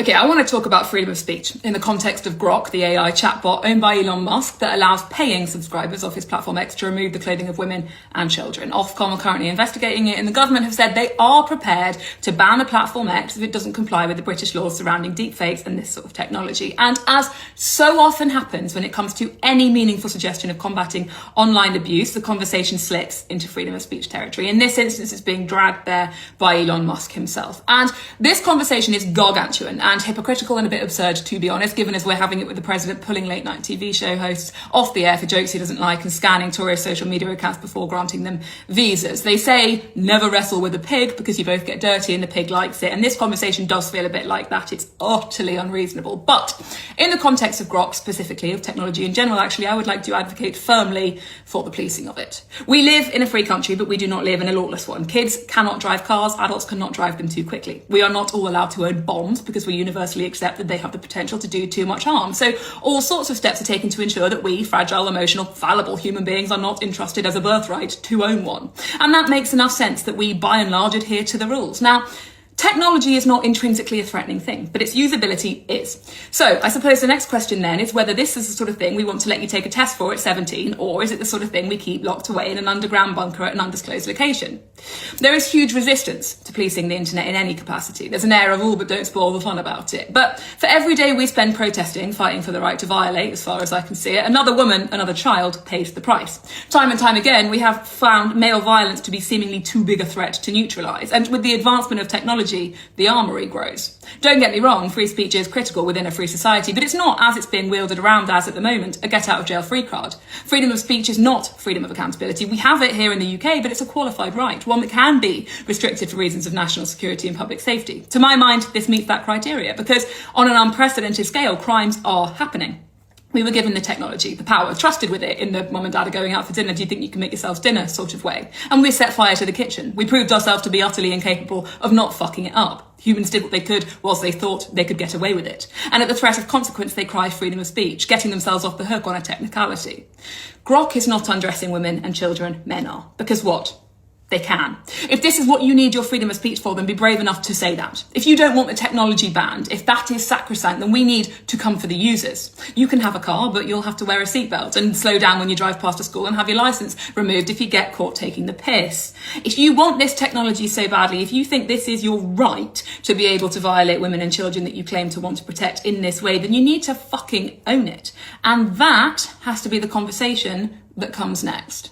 Okay, I want to talk about freedom of speech in the context of Grok, the AI chatbot owned by Elon Musk that allows paying subscribers of his platform X to remove the clothing of women and children. Ofcom are currently investigating it, and the government have said they are prepared to ban the platform X if it doesn't comply with the British laws surrounding deepfakes and this sort of technology. And as so often happens when it comes to any meaningful suggestion of combating online abuse, the conversation slips into freedom of speech territory. In this instance, it's being dragged there by Elon Musk himself. And this conversation is gargantuan and hypocritical and a bit absurd, to be honest, given as we're having it with the president pulling late night TV show hosts off the air for jokes he doesn't like and scanning tourist social media accounts before granting them visas. They say never wrestle with a pig because you both get dirty and the pig likes it. And this conversation does feel a bit like that. It's utterly unreasonable. But in the context of Grok specifically, of technology in general, actually, I would like to advocate firmly for the policing of it. We live in a free country, but we do not live in a lawless one. Kids cannot drive cars, adults cannot drive them too quickly. We are not all allowed to own bombs because we universally accept that they have the potential to do too much harm. So all sorts of steps are taken to ensure that we, fragile, emotional, fallible human beings, are not entrusted as a birthright to own one. And that makes enough sense that we, by and large, adhere to the rules. Now, technology is not intrinsically a threatening thing, but its usability is. So I suppose the next question then is whether this is the sort of thing we want to let you take a test for at 17, or is it the sort of thing we keep locked away in an underground bunker at an undisclosed location? There is huge resistance to policing the internet in any capacity. There's an air of all but don't spoil the fun about it. But for every day we spend protesting, fighting for the right to violate, as far as I can see it, another woman, another child pays the price. Time and time again, we have found male violence to be seemingly too big a threat to neutralise. And with the advancement of technology, the armoury grows. Don't get me wrong, free speech is critical within a free society, but it's not, as it's being wielded around as at the moment, a get-out-of-jail-free card. Freedom of speech is not freedom of accountability. We have it here in the UK, but it's a qualified right, one that can be restricted for reasons of national security and public safety. To my mind, this meets that criteria, because on an unprecedented scale, crimes are happening. We were given the technology, the power, trusted with it in the mum and dad are going out for dinner, do you think you can make yourselves dinner sort of way. And we set fire to the kitchen. We proved ourselves to be utterly incapable of not fucking it up. Humans did what they could whilst they thought they could get away with it. And at the threat of consequence, they cry freedom of speech, getting themselves off the hook on a technicality. Grok is not undressing women and children, men are. Because what? They can. If this is what you need your freedom of speech for, then be brave enough to say that. If you don't want the technology banned, if that is sacrosanct, then we need to come for the users. You can have a car, but you'll have to wear a seatbelt and slow down when you drive past a school and have your license removed if you get caught taking the piss. If you want this technology so badly, if you think this is your right to be able to violate women and children that you claim to want to protect in this way, then you need to fucking own it. And that has to be the conversation that comes next.